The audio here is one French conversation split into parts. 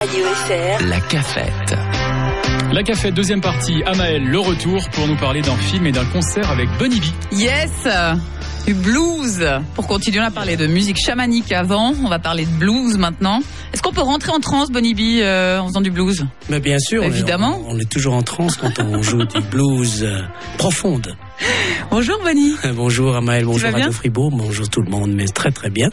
Radio FR. La cafette. La cafette, deuxième partie. Amael, le retour pour nous parler d'un film et d'un concert avec Bunny B. Yes, du blues. Pour continuer, on a parlé de musique chamanique avant. On va parler de blues maintenant. Est-ce qu'on peut rentrer en transe, Bunny B, en faisant du blues? Mais bien sûr, évidemment. On est toujours en transe quand on joue du blues profonde. Bonjour Bunny. Bonjour Amael, bonjour Radio Fribourg, bonjour tout le monde, mais très très bien.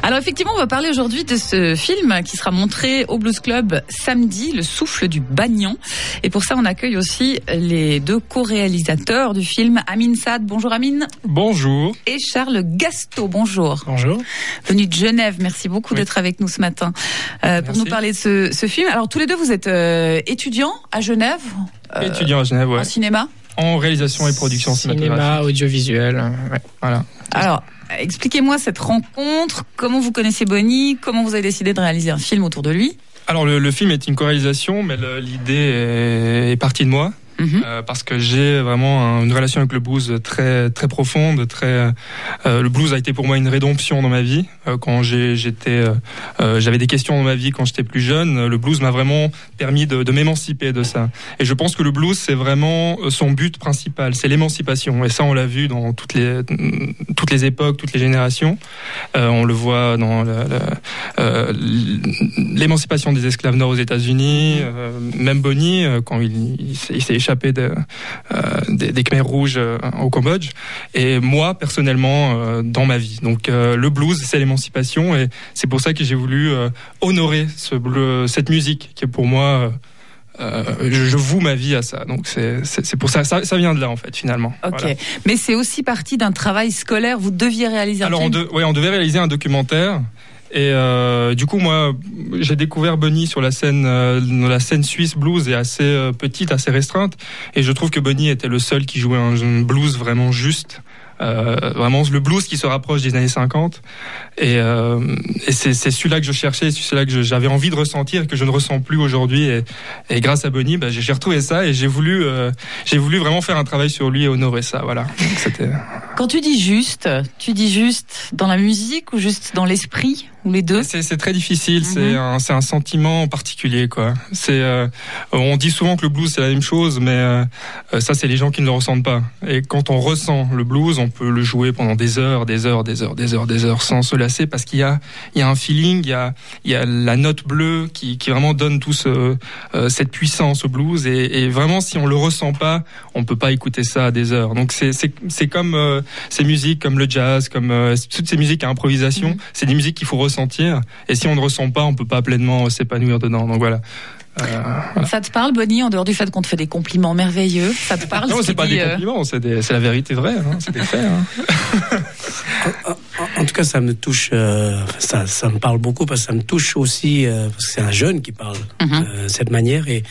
Alors effectivement, on va parler aujourd'hui de ce film qui sera montré au Blues Club samedi, Le Souffle du Bagnon. Et pour ça, on accueille aussi les deux co-réalisateurs du film, Amin Saad. Bonjour Amin. Bonjour. Et Charles Gasto. Bonjour. Bonjour. Venu de Genève, merci beaucoup d'être avec nous ce matin pour nous parler de ce film. Alors tous les deux, vous êtes étudiants à Genève. Étudiants à Genève, ouais. En cinéma. En réalisation et production cinématographique. Cinéma, audiovisuel, ouais, voilà. Alors, expliquez-moi cette rencontre, comment vous connaissez Bunny, comment vous avez décidé de réaliser un film autour de lui? Alors le film est une co-réalisation, mais l'idée est partie de moi. Parce que j'ai vraiment une relation avec le blues très très profonde, le blues a été pour moi une rédemption dans ma vie. Quand j'avais des questions dans ma vie quand j'étais plus jeune, le blues m'a vraiment permis de m'émanciper de ça. Et je pense que le blues, c'est vraiment son but principal, c'est l'émancipation. Et ça, on l'a vu dans toutes les époques, toutes les générations. On le voit dans l'émancipation des esclaves noirs aux États-Unis, même Bunny quand il s'est échappé des Khmers rouges au Cambodge, et moi personnellement dans ma vie. Donc le blues, c'est l'émancipation, et c'est pour ça que j'ai voulu honorer cette musique qui est pour moi je voue ma vie à ça. Donc c'est pour ça vient de là en fait finalement. Ok. Voilà. Mais c'est aussi parti d'un travail scolaire. Vous deviez réaliser un film. On devait réaliser un documentaire. Et du coup, moi, j'ai découvert Bunny sur la scène suisse blues est assez petite, assez restreinte. Et je trouve que Bunny était le seul qui jouait un blues vraiment juste. Vraiment le blues qui se rapproche des années 50. Et c'est celui-là que je cherchais, c'est celui-là que j'avais envie de ressentir et que je ne ressens plus aujourd'hui. Et grâce à Bunny, j'ai retrouvé ça et j'ai voulu vraiment faire un travail sur lui et honorer ça. Voilà. Donc, c'était... Quand tu dis juste dans la musique ou juste dans l'esprit, ou les deux? C'est très difficile. C'est un sentiment particulier, quoi. On dit souvent que le blues c'est la même chose, mais ça c'est les gens qui ne le ressentent pas. Et quand on ressent le blues, on peut le jouer pendant des heures sans se lasser, parce qu'il y a un feeling, il y a la note bleue qui vraiment donne tout cette puissance au blues, et vraiment si on le ressent pas, on peut pas écouter ça à des heures. Donc c'est comme ces musiques comme le jazz, comme toutes ces musiques à improvisation, c'est des musiques qu'il faut ressentir, et si on ne ressent pas, on peut pas pleinement s'épanouir dedans. Donc voilà. Ça te parle, Bunny, en dehors du fait qu'on te fait des compliments merveilleux? Ça te parle? Non, c'est pas des compliments, c'est la vérité vraie, c'est des faits. En tout cas, ça me touche, ça me parle beaucoup, parce que ça me touche aussi, parce que c'est un jeune qui parle de cette manière, et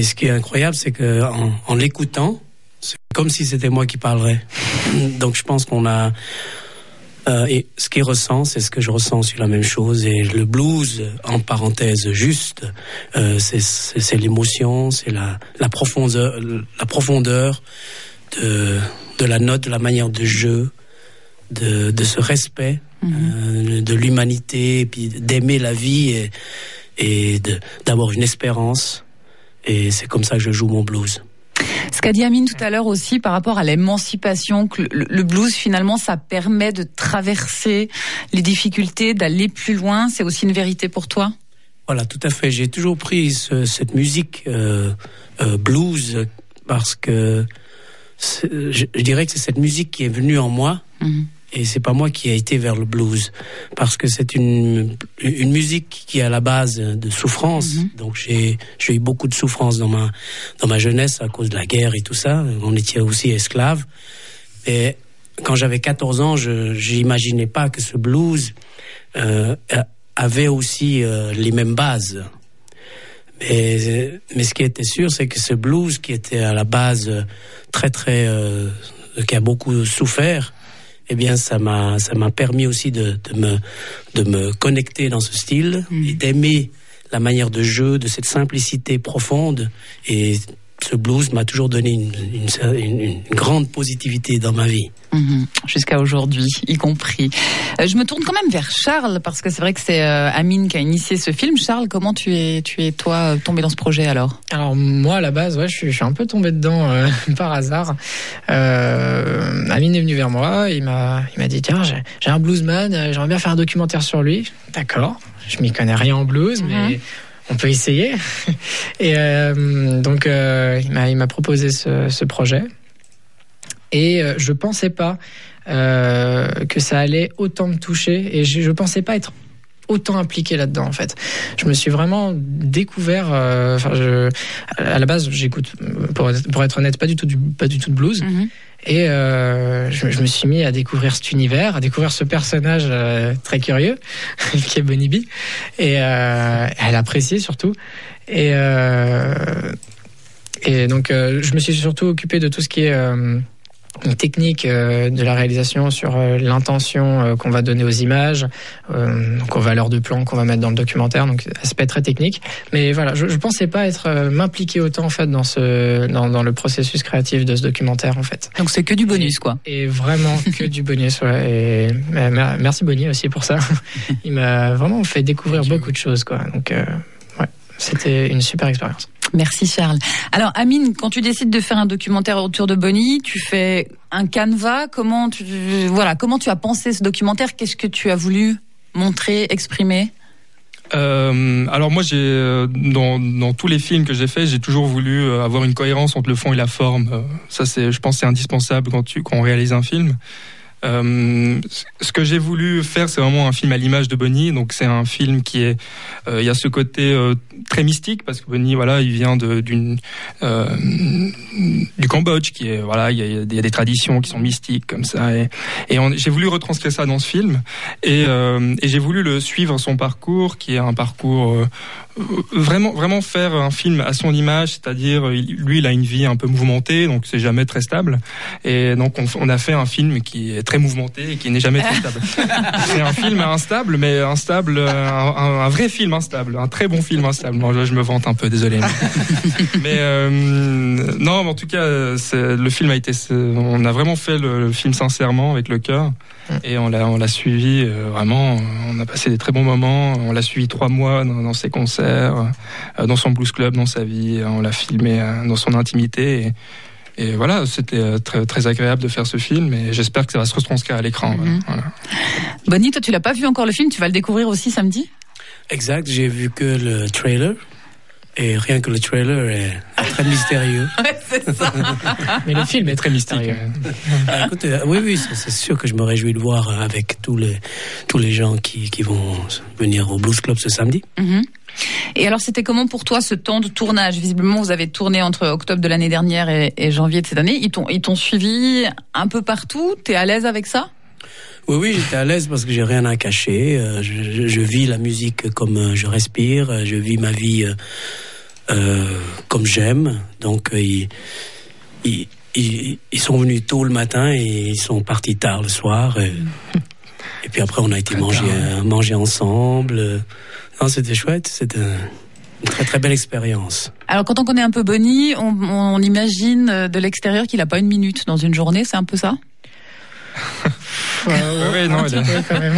ce qui est incroyable, c'est que en l'écoutant, c'est comme si c'était moi qui parlerais. Donc je pense qu'on a... et ce qu'il ressent, c'est ce que je ressens aussi, la même chose. Et le blues, en parenthèse juste, c'est l'émotion, c'est la profondeur de la note, de la manière de jeu, de ce respect de l'humanité, et puis d'aimer la vie, et d'avoir une espérance. Et c'est comme ça que je joue mon blues. Ce qu'a dit Amine tout à l'heure aussi par rapport à l'émancipation, que le blues finalement ça permet de traverser les difficultés, d'aller plus loin, c'est aussi une vérité pour toi? Voilà, tout à fait. J'ai toujours pris cette musique blues parce que je dirais que c'est cette musique qui est venue en moi. Et c'est pas moi qui ai été vers le blues, parce que c'est une musique qui est à la base de souffrance. Donc j'ai eu beaucoup de souffrance dans ma jeunesse à cause de la guerre et tout ça. On était aussi esclaves. Et quand j'avais 14 ans, j'imaginais pas que ce blues avait aussi les mêmes bases. Mais ce qui était sûr, c'est que ce blues qui était à la base qui a beaucoup souffert, eh bien, ça m'a permis aussi de me connecter dans ce style et d'aimer la manière de jeu, de cette simplicité profonde. Et ce blues m'a toujours donné une grande positivité dans ma vie. Jusqu'à aujourd'hui, y compris. Je me tourne quand même vers Charles, parce que c'est vrai que c'est Amine qui a initié ce film. Charles, comment tu es toi, tombé dans ce projet alors ? Alors moi, à la base, je suis un peu tombé dedans par hasard. Amine est venu vers moi, il m'a dit, tiens, j'ai un bluesman, j'aimerais bien faire un documentaire sur lui. D'accord, je m'y connais rien en blues, mais... on peut essayer. Et donc, il m'a proposé ce projet. Et je pensais pas que ça allait autant me toucher. Et je pensais pas être autant impliqué là-dedans, en fait. Je me suis vraiment découvert... à la base, j'écoute, pour être honnête, pas du tout de blues. Et je me suis mis à découvrir cet univers, à découvrir ce personnage très curieux qui est Bonnie B, et elle appréciait surtout. Et donc je me suis surtout occupé de tout ce qui est technique de la réalisation, sur l'intention qu'on va donner aux images, donc aux valeurs de plan qu'on va mettre dans le documentaire, donc aspect très technique. Mais voilà, je pensais pas m'impliquer autant en fait dans le processus créatif de ce documentaire en fait. Donc c'est que du bonus quoi. Et vraiment que du bonus, ouais. Et merci Bonnie aussi pour ça. Il m'a vraiment fait découvrir beaucoup de choses quoi. Donc ouais, c'était une super expérience. Merci Charles. Alors Amine, quand tu décides de faire un documentaire autour de Bonnie, tu fais un canevas. Comment tu as pensé ce documentaire ? Qu'est-ce que tu as voulu montrer, exprimer ? Alors moi, dans tous les films que j'ai faits, j'ai toujours voulu avoir une cohérence entre le fond et la forme. Ça, je pense, c'est indispensable quand on réalise un film. Ce que j'ai voulu faire, c'est vraiment un film à l'image de Bonnie. Donc c'est un film qui est, il y a ce côté très mystique parce que Bonnie, voilà, il vient du Cambodge, qui est, voilà, il y a des traditions qui sont mystiques comme ça. Et j'ai voulu retranscrire ça dans ce film. Et j'ai voulu le suivre son parcours, qui est un parcours vraiment faire un film à son image, c'est-à-dire lui il a une vie un peu mouvementée, donc c'est jamais très stable, et donc on a fait un film qui est très mouvementé et qui n'est jamais très stable. C'est un film instable, mais un vrai film instable, un très bon film instable. Bon, je me vante un peu, désolé. Mais non, en tout cas, le film on a vraiment fait le film sincèrement, avec le cœur. Et on l'a suivi vraiment, on a passé des très bons moments, on l'a suivi 3 mois dans ses concerts, dans son blues club, dans sa vie, on l'a filmé dans son intimité et voilà, c'était très, très agréable de faire ce film et j'espère que ça va se retranscrire à l'écran. Voilà. Bonnie, toi tu l'as pas vu encore le film, tu vas le découvrir aussi samedi ? Exact, j'ai vu que le trailer. Et rien que le trailer est très mystérieux. Ouais, c'est ça. Mais le film est très mystérieux. Écoute, oui, c'est sûr que je me réjouis de voir avec tous les gens qui vont venir au Blues Club ce samedi. Et alors, c'était comment pour toi ce temps de tournage ? Visiblement, vous avez tourné entre octobre de l'année dernière et janvier de cette année. Ils t'ont suivi un peu partout. T'es à l'aise avec ça ? Oui, j'étais à l'aise parce que j'ai rien à cacher. Je vis la musique comme je respire. Je vis ma vie comme j'aime. Donc, ils sont venus tôt le matin et ils sont partis tard le soir. Et puis après, on a été manger ensemble. Non, c'était chouette. C'était une très très belle expérience. Alors, quand on connaît un peu Bonnie, on imagine de l'extérieur qu'il n'a pas une minute dans une journée. C'est un peu ça ? Ouais, non, quand même.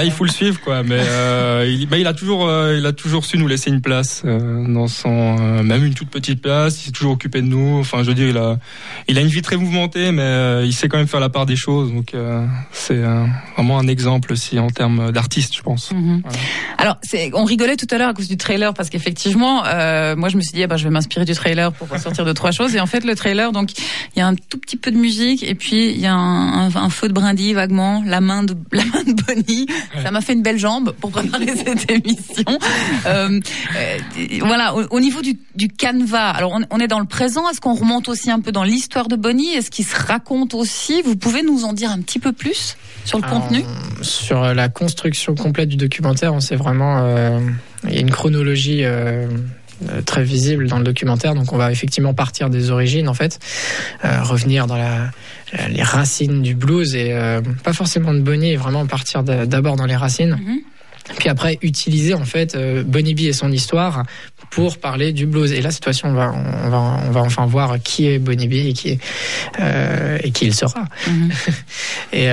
Il faut le suivre, quoi. Mais il a toujours su nous laisser une place dans son, même une toute petite place. Il s'est toujours occupé de nous. Enfin, je veux dire, il a une vie très mouvementée, mais il sait quand même faire la part des choses. Donc, c'est vraiment un exemple aussi en termes d'artiste, je pense. Voilà. Alors, on rigolait tout à l'heure à cause du trailer parce qu'effectivement, moi, je me suis dit, je vais m'inspirer du trailer pour ressortir 2-3 choses. Et en fait, le trailer, donc, il y a un tout petit peu de musique et puis il y a un feu de brindille vaguement, la main de Bonnie. Ça m'a fait une belle jambe pour préparer cette émission. Voilà, au niveau du canevas, alors on est dans le présent, est-ce qu'on remonte aussi un peu dans l'histoire de Bonnie ? Est-ce qu'il se raconte aussi ? Vous pouvez nous en dire un petit peu plus sur le contenu ? Sur la construction complète du documentaire, on sait vraiment... il y a une chronologie... très visible dans le documentaire, donc on va effectivement partir des origines en fait, revenir dans les racines du blues et pas forcément de Bonnie, vraiment partir d'abord dans les racines. Puis après, utiliser en fait Bunny B et son histoire pour parler du blues. Et là, cette fois-ci, on va enfin voir qui est Bunny B et qui il sera. Et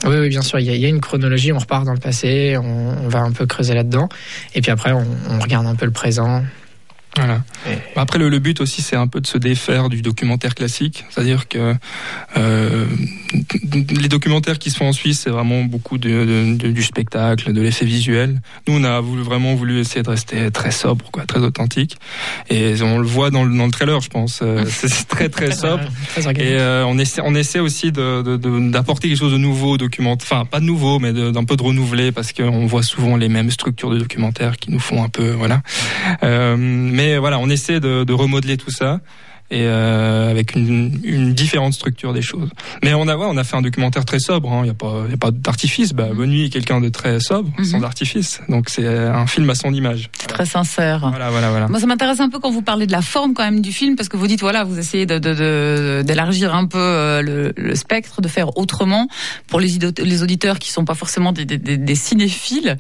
oui, bien sûr, il y a une chronologie. On repart dans le passé, on va un peu creuser là-dedans. Et puis après, on regarde un peu le présent. Voilà. Après, le but aussi, c'est un peu de se défaire du documentaire classique. C'est-à-dire que les documentaires qui se font en Suisse, c'est vraiment beaucoup du spectacle, de l'effet visuel. Nous, on a vraiment voulu essayer de rester très sobre, quoi, très authentique. Et on le voit dans le trailer, je pense. C'est très, très sobre. Et on essaie aussi d'apporter quelque chose de nouveau au documentaire. Enfin, pas de nouveau, mais d'un peu de renouveler, parce qu'on voit souvent les mêmes structures de documentaires qui nous font un peu, voilà. Mais voilà, on essaie de remodeler tout ça et avec une différente structure des choses. Mais on a fait un documentaire très sobre. Il y a pas d'artifice. Bunny est quelqu'un de très sobre, sans artifice. Donc c'est un film à son image. C'est très sincère. Voilà. Moi, ça m'intéresse un peu quand vous parlez de la forme quand même du film, parce que vous dites vous essayez d'élargir un peu le spectre, de faire autrement pour les auditeurs qui sont pas forcément des cinéphiles.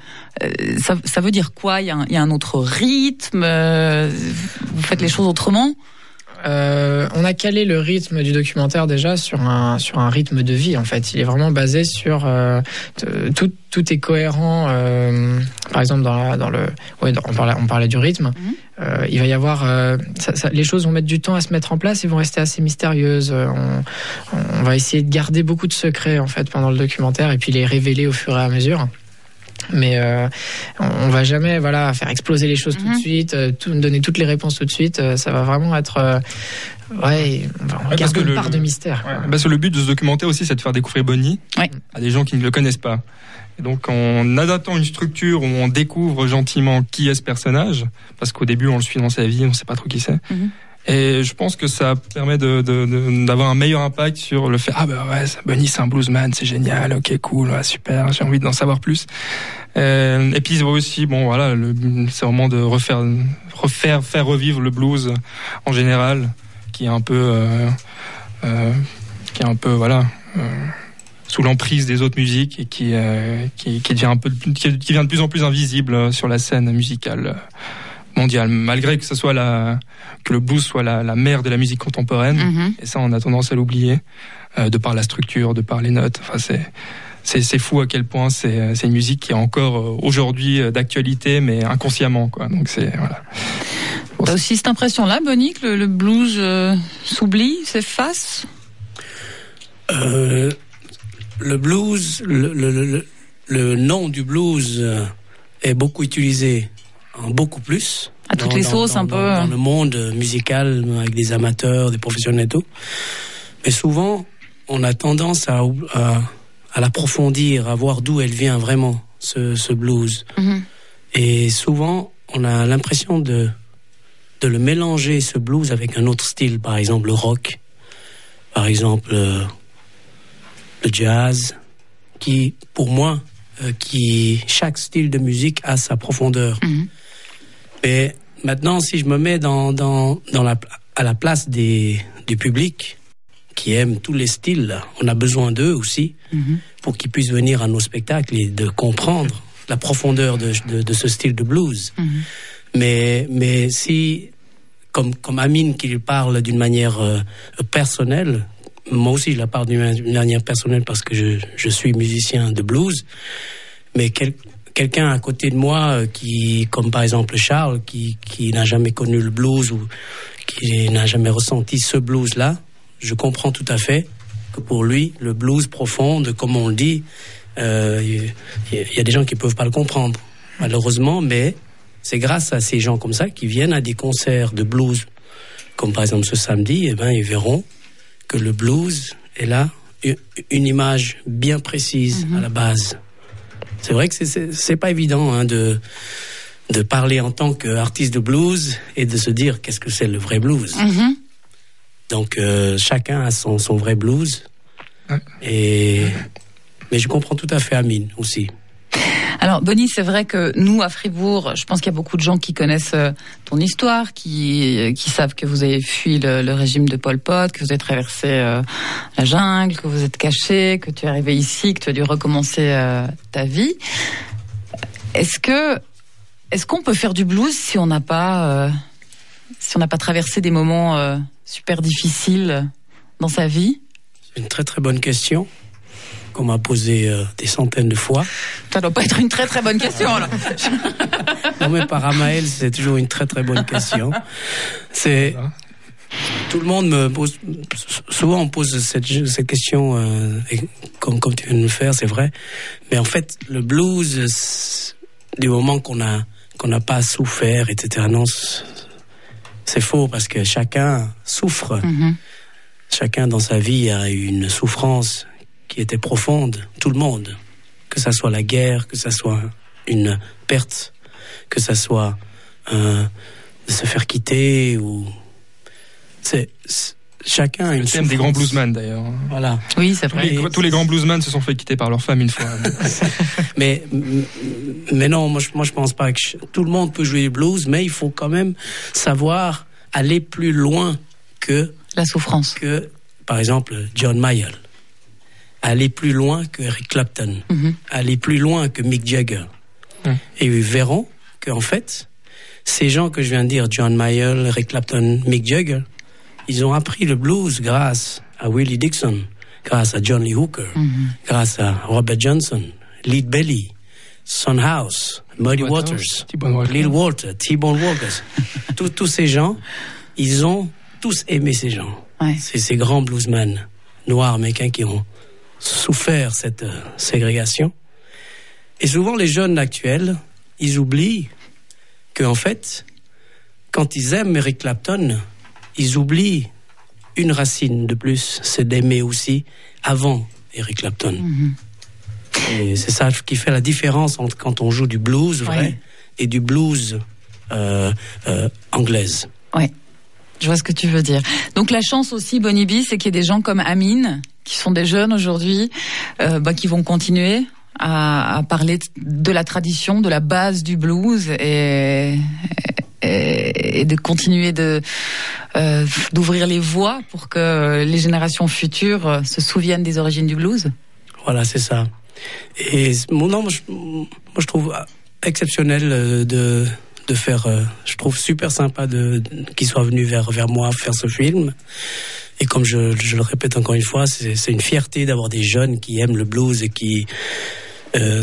Ça veut dire quoi? Il y a un autre rythme. Vous faites les choses autrement? On a calé le rythme du documentaire déjà sur un rythme de vie, en fait. Il est vraiment basé sur tout est cohérent. Par exemple, on parlait du rythme. Il va y avoir les choses vont mettre du temps à se mettre en place et vont rester assez mystérieuses. On va essayer de garder beaucoup de secrets, en fait, pendant le documentaire, et puis les révéler au fur et à mesure. Mais on va jamais faire exploser les choses tout de suite, donner toutes les réponses tout de suite. Ça va vraiment être on va garder une part de mystère. Parce que le but de ce documentaire aussi, c'est de faire découvrir Bunny à des gens qui ne le connaissent pas. Et donc en adaptant une structure où on découvre gentiment qui est ce personnage, parce qu'au début on le suit dans sa vie, on ne sait pas trop qui c'est. Et je pense que ça permet d'avoir un meilleur impact sur le fait Bunny c'est un bluesman, c'est génial, ok cool, super, j'ai envie d'en savoir plus. Et puis aussi c'est vraiment de faire revivre le blues en général, qui est un peu sous l'emprise des autres musiques et qui devient qui devient de plus en plus invisible sur la scène musicale mondiale, malgré que que le blues soit la mère de la musique contemporaine. Et ça, on a tendance à l'oublier, de par la structure, de par les notes. Enfin, c'est fou à quel point c'est une musique qui est encore aujourd'hui d'actualité, mais inconsciemment, quoi. Donc T'as aussi cette impression-là, Bunny, que le blues s'oublie, s'efface? Le blues, le nom du blues est beaucoup utilisé, beaucoup plus. À toutes les sauces, un peu. Dans le monde musical, avec des amateurs, des professionnels et tout. Mais souvent, on a tendance à l'approfondir, à voir d'où elle vient vraiment, ce blues. Et souvent, on a l'impression de le mélanger, ce blues, avec un autre style. Par exemple, le rock. Par exemple, le jazz. Qui, pour moi, chaque style de musique a sa profondeur. Et maintenant, si je me mets à la place du public qui aime tous les styles, on a besoin d'eux aussi pour qu'ils puissent venir à nos spectacles et de comprendre la profondeur de ce style de blues. Mais si, comme Amine qui parle d'une manière personnelle, moi aussi je la parle d'une manière personnelle parce que je suis musicien de blues, mais quelqu'un à côté de moi comme par exemple Charles, qui n'a jamais connu le blues ou qui n'a jamais ressenti ce blues-là, je comprends tout à fait que pour lui, le blues profond, comme on le dit, il y a des gens qui ne peuvent pas le comprendre, malheureusement, mais c'est grâce à ces gens comme ça qui viennent à des concerts de blues, comme par exemple ce samedi, ils verront que le blues est là, une image bien précise à la base. C'est vrai que c'est pas évident de parler en tant qu'artiste de blues et de se dire qu'est-ce que c'est le vrai blues. Donc chacun a son vrai blues. Mais je comprends tout à fait Amine aussi. Alors Bunny, c'est vrai que nous à Fribourg, je pense qu'il y a beaucoup de gens qui connaissent ton histoire, qui savent que vous avez fui le régime de Pol Pot, que vous avez traversé la jungle, que vous êtes caché, que tu es arrivé ici, que tu as dû recommencer ta vie. Est-ce qu'on peut faire du blues si on n'a pas traversé des moments super difficiles dans sa vie? C'est une très très bonne question qu'on m'a posée des centaines de fois. Ça doit pas être une très très bonne question là. Non mais par Amael, c'est toujours une très très bonne question. Tout le monde me pose, souvent on pose cette question, comme tu viens de le faire, c'est vrai. Mais en fait, le blues, du moment qu'on n'a pas souffert, etc. Non, c'est faux parce que chacun souffre. Mm-hmm. Chacun dans sa vie a eu une souffrance qui était profonde. Tout le monde, que ça soit la guerre, que ça soit une perte, que ça soit de se faire quitter ou chacun a une souffrance. Des grands bluesmen d'ailleurs. Voilà. Oui, c'est vrai. Tous les grands bluesmen se sont fait quitter par leur femme une fois. mais non, moi je pense pas que tout le monde peut jouer du blues, mais il faut quand même savoir aller plus loin que la souffrance. Que par exemple John Mayall. Aller plus loin que Eric Clapton. Mm-hmm. Aller plus loin que Mick Jagger. Et ils verront qu'en fait, ces gens que je viens de dire, John Mayall, Eric Clapton, Mick Jagger, ils ont appris le blues grâce à Willie Dixon, grâce à John Lee Hooker, grâce à Robert Johnson, Lead Belly, Son House, Muddy Waters, Little Walter, T-Bone Walker. Tous ces gens, ils ont tous aimé ces gens. Ouais. C'est ces grands bluesmen noirs américains qui ont souffert cette ségrégation. Et souvent, les jeunes actuels, ils oublient qu'en fait, quand ils aiment Eric Clapton, ils oublient une racine de plus, c'est d'aimer aussi avant Eric Clapton. Mm-hmm. Et c'est ça qui fait la différence entre quand on joue du blues vrai et du blues anglaise. Oui, je vois ce que tu veux dire. Donc la chance aussi, Bonnie B, c'est qu'il y ait des gens comme Amine, qui sont des jeunes aujourd'hui, qui vont continuer à parler de la tradition, de la base du blues et de continuer d'ouvrir les voies pour que les générations futures se souviennent des origines du blues. Voilà, c'est ça. Et moi je trouve exceptionnel de faire. Je trouve super sympa qu'ils soient venus vers moi faire ce film. Et comme je le répète encore une fois, c'est une fierté d'avoir des jeunes qui aiment le blues et qui.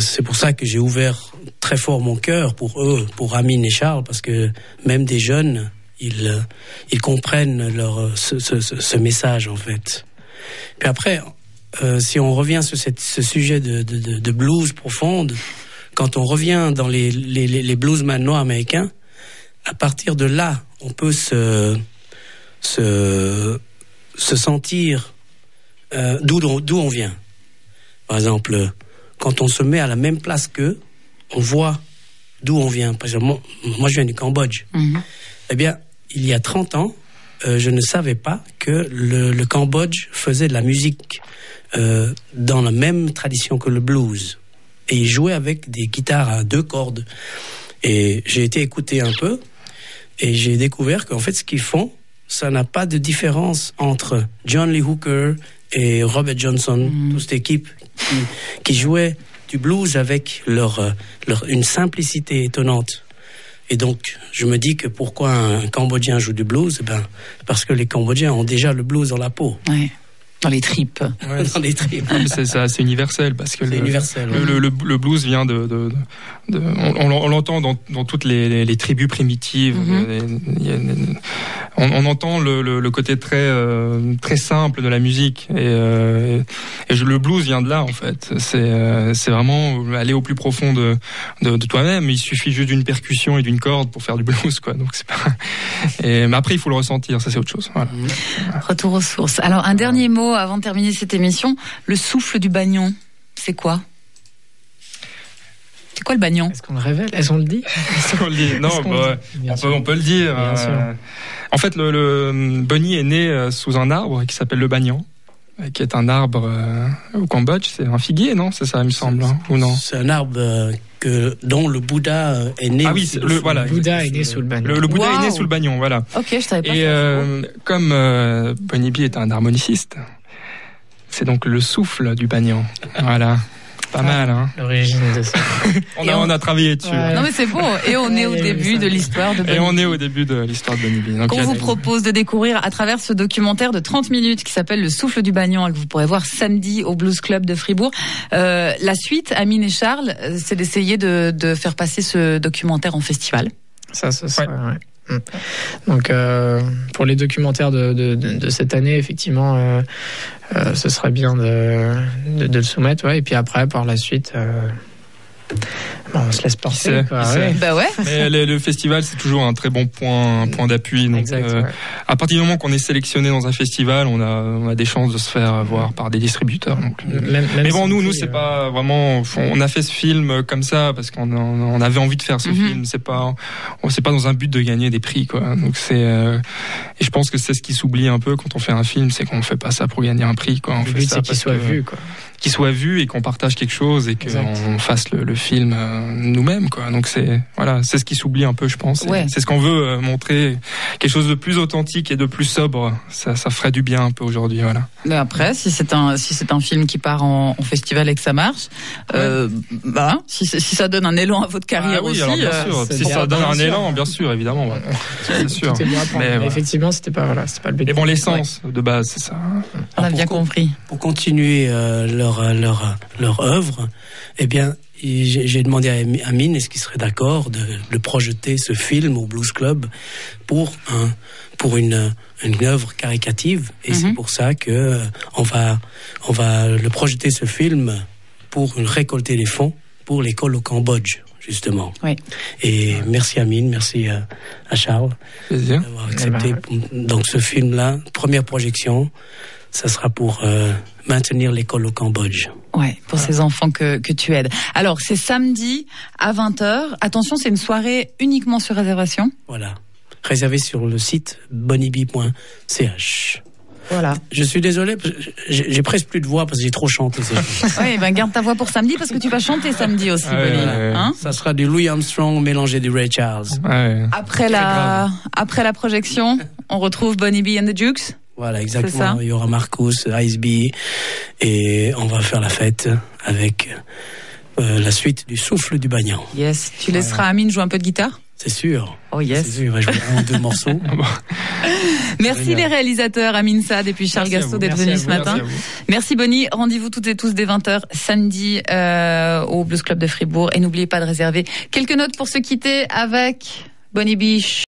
C'est pour ça que j'ai ouvert très fort mon cœur pour eux, pour Amine et Charles, parce que même des jeunes, ils comprennent ce message en fait. Puis après, si on revient sur ce sujet de blues profonde, quand on revient dans les bluesmen noirs américains, à partir de là, on peut se sentir d'où on vient. Par exemple, quand on se met à la même place qu'eux, on voit d'où on vient. Par exemple, moi je viens du Cambodge. Mm-hmm. Eh bien, il y a 30 ans, je ne savais pas que le Cambodge faisait de la musique dans la même tradition que le blues. Et ils jouaient avec des guitares à 2 cordes. Et j'ai été écouter un peu, et j'ai découvert qu'en fait, ce qu'ils font, ça n'a pas de différence entre John Lee Hooker et Robert Johnson, toute cette équipe qui jouait du blues avec une simplicité étonnante. Et donc, je me dis que pourquoi un Cambodgien joue du blues, parce que les Cambodgiens ont déjà le blues dans la peau. Ouais. Dans les tripes. Ouais, dans les tripes. C'est universel parce que le blues vient on l'entend dans toutes les tribus primitives. Mm-hmm. On entend le côté très simple de la musique et le blues vient de là en fait. C'est vraiment aller au plus profond de toi-même. Il suffit juste d'une percussion et d'une corde pour faire du blues quoi. Donc c'est pas. Mais après il faut le ressentir, ça c'est autre chose. Voilà. Retour aux sources. Alors un dernier mot avant de terminer cette émission, le souffle du Bagnon, c'est quoi? C'est quoi le Bagnon? Est-ce qu'on le révèle? Est-ce qu'on le dit? Non, on peut le dire. En fait, le Bonnie est né sous un arbre qui s'appelle le Banyan, qui est un arbre au Cambodge. C'est un figuier, non? C'est ça, il me semble, ou non? C'est un arbre dont le Bouddha est né. Ah oui, le Bouddha est né sous le Bagnon. Le Bouddha est né sous le Bagnon, voilà. Ok, je savais pas. Et comme Bonnie B est un harmoniciste, c'est donc le souffle du Bagnon. Voilà. Pas mal, hein. L'origine de ça. on a travaillé dessus. Ouais. Non mais c'est beau. Et on est au début de l'histoire de Bunny Bee. Et on est au début de l'histoire de Bunny Bee. Donc, qu'on vous propose de découvrir à travers ce documentaire de 30 minutes qui s'appelle Le souffle du Bagnon et que vous pourrez voir samedi au Blues Club de Fribourg. La suite, Amine et Charles, c'est d'essayer de faire passer ce documentaire en festival. Ça serait, ouais. Donc pour les documentaires de cette année, effectivement, ce serait bien de le soumettre, ouais. Et puis après, par la suite, on se laisse porter. Bah ouais. Mais le festival, c'est toujours un très bon point d'appui. Donc, exact, ouais. À partir du moment qu'on est sélectionné dans un festival, on a des chances de se faire voir par des distributeurs. Donc, mais bon, nous, c'est pas vraiment. On a fait ce film comme ça parce qu'on avait envie de faire ce film. C'est pas dans un but de gagner des prix, quoi. Donc et je pense que c'est ce qui s'oublie un peu quand on fait un film, c'est qu'on fait pas ça pour gagner un prix, quoi. Le but, c'est qu'il soit vu, quoi. Qu'il soit vu et qu'on partage quelque chose et qu'on fasse le film nous-mêmes, quoi. Donc c'est ce qui s'oublie un peu, je pense. Ouais. C'est ce qu'on veut montrer, quelque chose de plus authentique et de plus sobre. Ça ferait du bien un peu aujourd'hui, voilà. Mais après, si c'est un film qui part en festival et que ça marche, si ça donne un élan à votre carrière aussi. Alors bien sûr. Si ça donne un élan, bien sûr, évidemment. Ouais. C'est sûr. Mais effectivement, c'était pas le but. Mais bon, l'essence de base, c'est ça. On a bien compris. Pour continuer leur œuvre, eh bien, j'ai demandé à Amine est-ce qu'il serait d'accord de projeter ce film au Blues Club pour une œuvre caricative, et c'est pour ça que on va le projeter, ce film, pour récolter des fonds pour l'école au Cambodge, justement. Oui. Et merci Amine, merci à Charles d'avoir accepté. Donc ce film-là, première projection, ça sera pour maintenir l'école au Cambodge. Ouais, pour ces enfants que tu aides. Alors, c'est samedi à 20h. Attention, c'est une soirée uniquement sur réservation. Voilà. Réservé sur le site bonniebee.ch. Voilà. Je suis désolé, j'ai presque plus de voix parce que j'ai trop chanté. Oui, garde ta voix pour samedi parce que tu vas chanter samedi aussi, Bonnie. Hein ? Ça sera du Louis Armstrong mélangé du Ray Charles. Ouais. Après la projection, on retrouve Bunny Bee and the Jukes. Voilà, exactement. Il y aura Marcus, Ice Bee, et on va faire la fête avec la suite du souffle du Bagnon. Yes. Tu laisseras Amine jouer un peu de guitare ? C'est sûr. Oh yes. C'est sûr, il va jouer un ou deux morceaux. Merci les réalisateurs, Amine Saad et puis Charles Gassot d'être venus ce matin. Merci Bonnie. Rendez-vous toutes et tous dès 20h samedi au Blues Club de Fribourg. Et n'oubliez pas de réserver quelques notes pour se quitter avec Bunny Bee.